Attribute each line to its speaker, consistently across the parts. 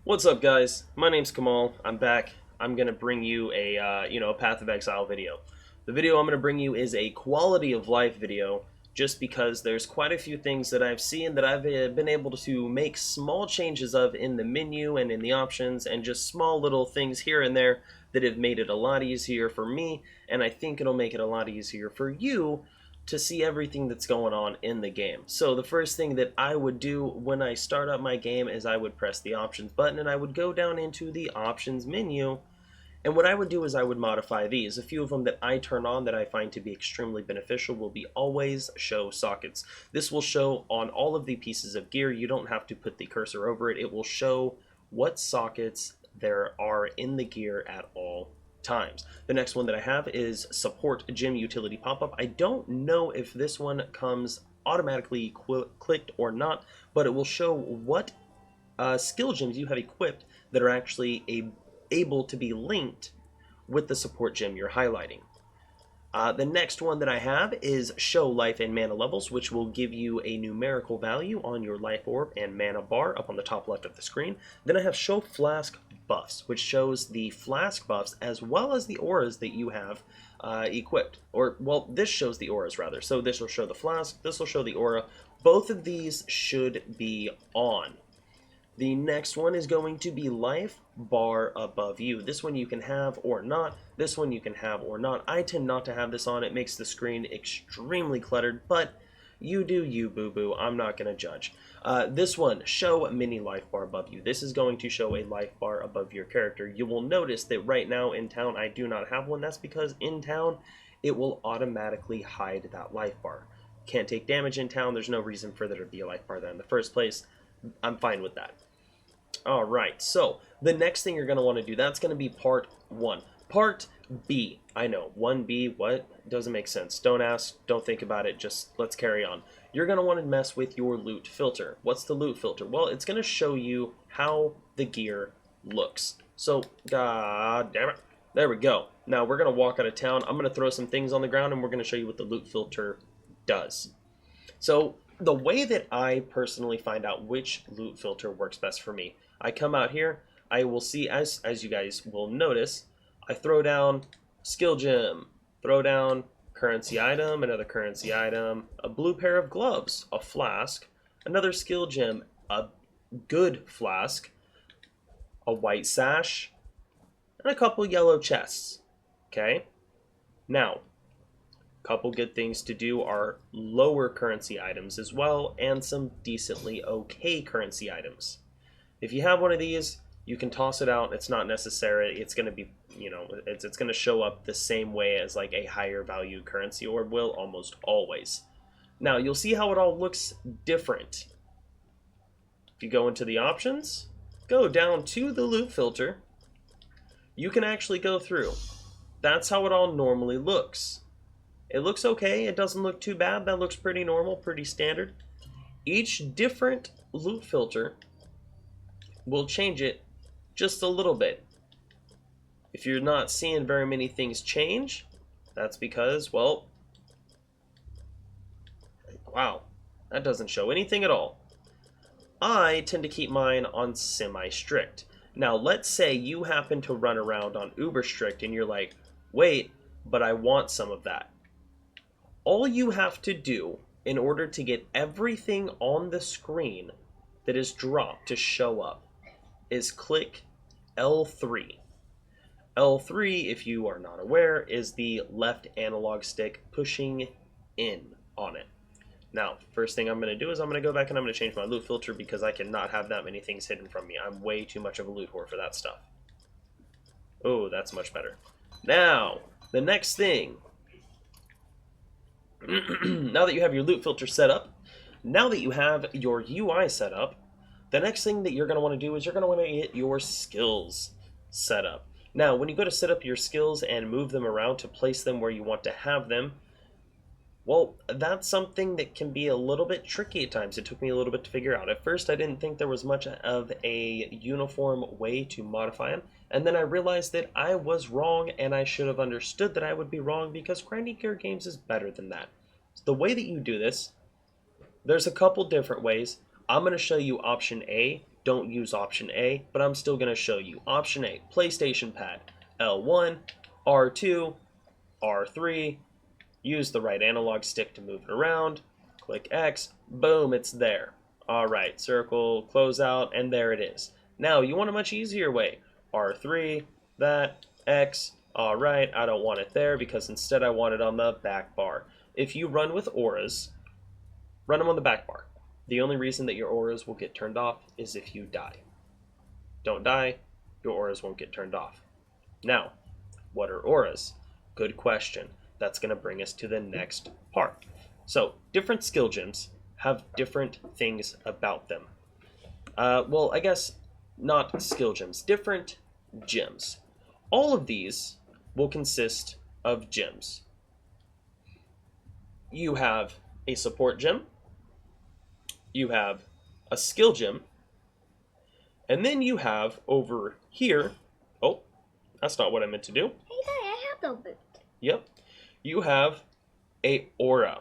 Speaker 1: What's up, guys? My name's Kamal. I'm back. I'm gonna bring you a Path of Exile video. The video I'm gonna bring you is a quality of life video, just because there's quite a few things that I've seen that I've been able to make small changes of in the menu and in the options, and just small little things here and there that have made it a lot easier for me, and I think it'll make it a lot easier for you to see everything that's going on in the game. So the first thing that I would do when I start up my game is I would press the options button and I would go down into the options menu, and what I would do is I would modify these. A few of them that I turn on that I find to be extremely beneficial will be always show sockets. This will show on all of the pieces of gear. You don't have to put the cursor over it. It will show what sockets there are in the gear at all times. The next one that I have is support gem utility pop-up. I don't know if this one comes automatically clicked or not, but it will show what skill gems you have equipped that are actually able to be linked with the support gem you're highlighting. The next one that I have is show life and mana levels, which will give you a numerical value on your life orb and mana bar up on the top left of the screen. Then I have show flask buffs, which shows the flask buffs as well as the auras that you have equipped. Or, well, this shows the auras rather. So this will show the flask, this will show the aura. Both of these should be on. The next one is going to be life bar above you. This one you can have or not. This one you can have or not. I tend not to have this on. It makes the screen extremely cluttered, but you do you, boo-boo. I'm not going to judge. This one, show mini life bar above you. This is going to show a life bar above your character. You will notice that right now in town I do not have one. That's because in town it will automatically hide that life bar. Can't take damage in town. There's no reason for there to be a life bar there in the first place. I'm fine with that. Alright, so the next thing you're going to want to do, that's going to be part 1. Part B. I know, 1B, what? Doesn't make sense. Don't ask, don't think about it, just let's carry on. You're going to want to mess with your loot filter. What's the loot filter? Well, it's going to show you how the gear looks. So, god damn it. There we go. Now, we're going to walk out of town. I'm going to throw some things on the ground, and we're going to show you what the loot filter does. So, the way that I personally find out which loot filter works best for me, I come out here, I will see, as you guys will notice, I throw down skill gem, throw down currency item, another currency item, a blue pair of gloves, a flask, another skill gem, a good flask, a white sash, and a couple yellow chests. Okay? Now, couple good things to do are lower currency items as well, and some decently okay currency items. If you have one of these, you can toss it out. It's not necessary. It's going to be, it's going to show up the same way as like a higher value currency orb will almost always. Now, you'll see how it all looks different. If you go into the options, go down to the loot filter, you can actually go through. That's how it all normally looks. It looks okay. It doesn't look too bad. That looks pretty normal, pretty standard. Each different loot filter will change it just a little bit. If you're not seeing very many things change, that's because, well, wow, that doesn't show anything at all. I tend to keep mine on semi-strict. Now, let's say you happen to run around on uber strict and you're like, wait, but I want some of that. All you have to do in order to get everything on the screen that is dropped to show up is click L3. L3, if you are not aware, is the left analog stick pushing in on it. Now, first thing I'm going to do is I'm going to go back and I'm going to change my loot filter because I cannot have that many things hidden from me. I'm way too much of a loot whore for that stuff. Oh, that's much better. Now, the next thing. Now that you have your loot filter set up, now that you have your UI set up, the next thing that you're going to want to do is you're going to want to get your skills set up. Now, when you go to set up your skills and move them around to place them where you want to have them, well, that's something that can be a little bit tricky at times. It took me a little bit to figure out. At first, I didn't think there was much of a uniform way to modify them, and then I realized that I was wrong, and I should have understood that I would be wrong because Grindy Gear Games is better than that. So the way that you do this, there's a couple different ways. I'm going to show you option A. don't use option A, but I'm still going to show you. Option A, PlayStation pad, L1, R2, R3, use the right analog stick to move it around, click X, boom, it's there. Alright, circle, close out, and there it is. Now, you want a much easier way. R3, that, X, alright, I don't want it there because instead I want it on the back bar. If you run with auras, run them on the back bar. The only reason that your auras will get turned off is if you die. Don't die, your auras won't get turned off. Now, what are auras? Good question. That's going to bring us to the next part. So, different skill gems have different things about them. Well, I guess not skill gems, different gems. All of these will consist of gems. You have a support gem, you have a skill gem, and then you have over here, oh, that's not what I meant to do.
Speaker 2: Hey, Daddy, I have the boot.
Speaker 1: Yep. You have a aura.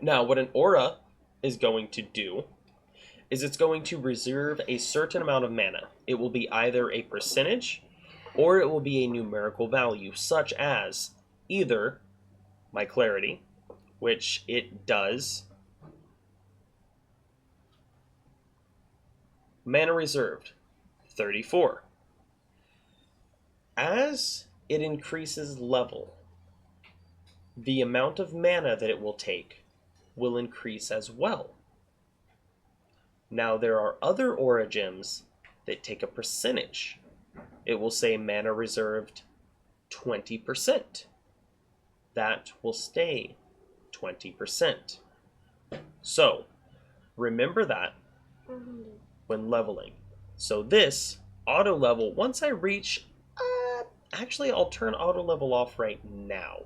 Speaker 1: Now, what an aura is going to do is it's going to reserve a certain amount of mana. It will be either a percentage or it will be a numerical value, such as either my clarity, which it does, mana reserved, 34. As it increases level, the amount of mana that it will take will increase as well. Now, there are other aura gems that take a percentage. It will say mana reserved 20%. That will stay 20%. So, remember that when leveling. So this auto level, once I reach, actually I'll turn auto level off right now.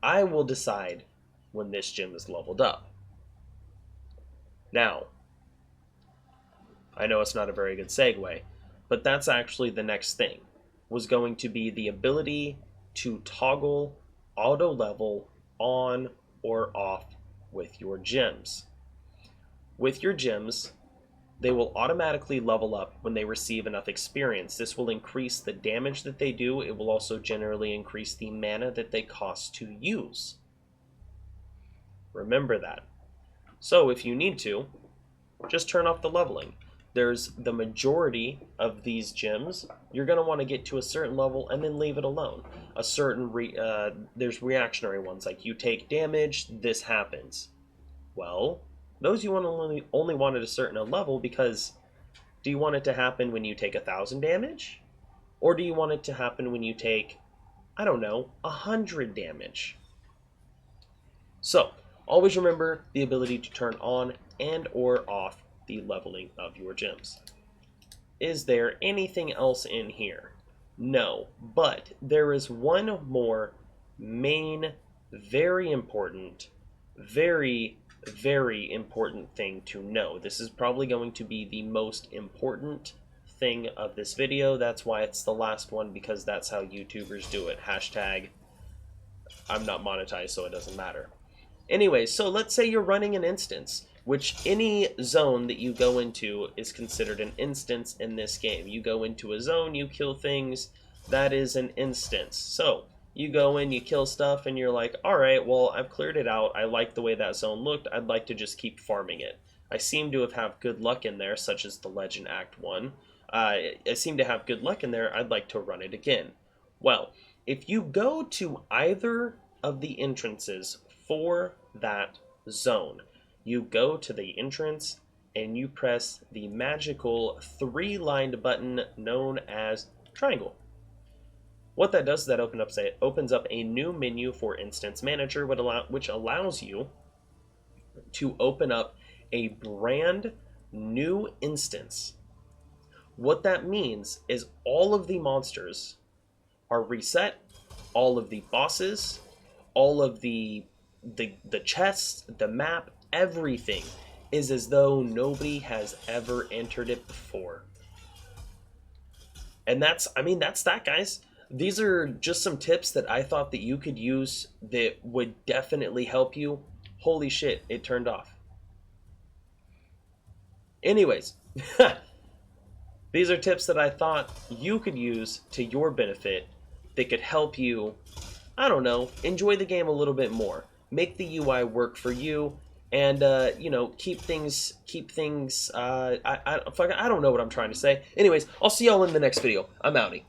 Speaker 1: I will decide when this gem is leveled up. Now, I know it's not a very good segue, but that's actually the next thing, was going to be the ability to toggle auto level on or off with your gems. With your gems, they will automatically level up when they receive enough experience. This will increase the damage that they do. It will also generally increase the mana that they cost to use. Remember that. So if you need to, just turn off the leveling. There's the majority of these gems, you're going to want to get to a certain level and then leave it alone. A certain there's reactionary ones, like you take damage, this happens. Well, those you want to only want at a certain level, because do you want it to happen when you take 1,000 damage? Or do you want it to happen when you take, I don't know, 100 damage? So, always remember the ability to turn on and or off the leveling of your gems. Is there anything else in here? No, but there is one more main, very important thing to know. This is probably going to be the most important thing of this video. That's why it's the last one, because that's how YouTubers do it. Hashtag, I'm not monetized, so it doesn't matter. Anyway, so let's say you're running an instance, which any zone that you go into is considered an instance in this game. You go into a zone, you kill things, that is an instance. So, you go in, you kill stuff, and you're like, alright, well, I've cleared it out, I like the way that zone looked, I'd like to just keep farming it. I seem to have had good luck in there, such as the Legend Act 1. I seem to have good luck in there, I'd like to run it again. Well, if you go to either of the entrances for that zone, you go to the entrance and you press the magical 3-lined button known as triangle. What that does is that opens up a new menu for Instance Manager, which allows you to open up a brand new instance. What that means is all of the monsters are reset, all of the bosses, all of the chests, the map, everything is as though nobody has ever entered it before. And that's that, guys. These are just some tips that I thought that you could use that would definitely help you. Holy shit, it turned off. Anyways, These are tips that I thought you could use to your benefit that could help you, I don't know, enjoy the game a little bit more. Make the UI work for you, and you know, keep things. I don't know what I'm trying to say. Anyways, I'll see y'all in the next video. I'm outie.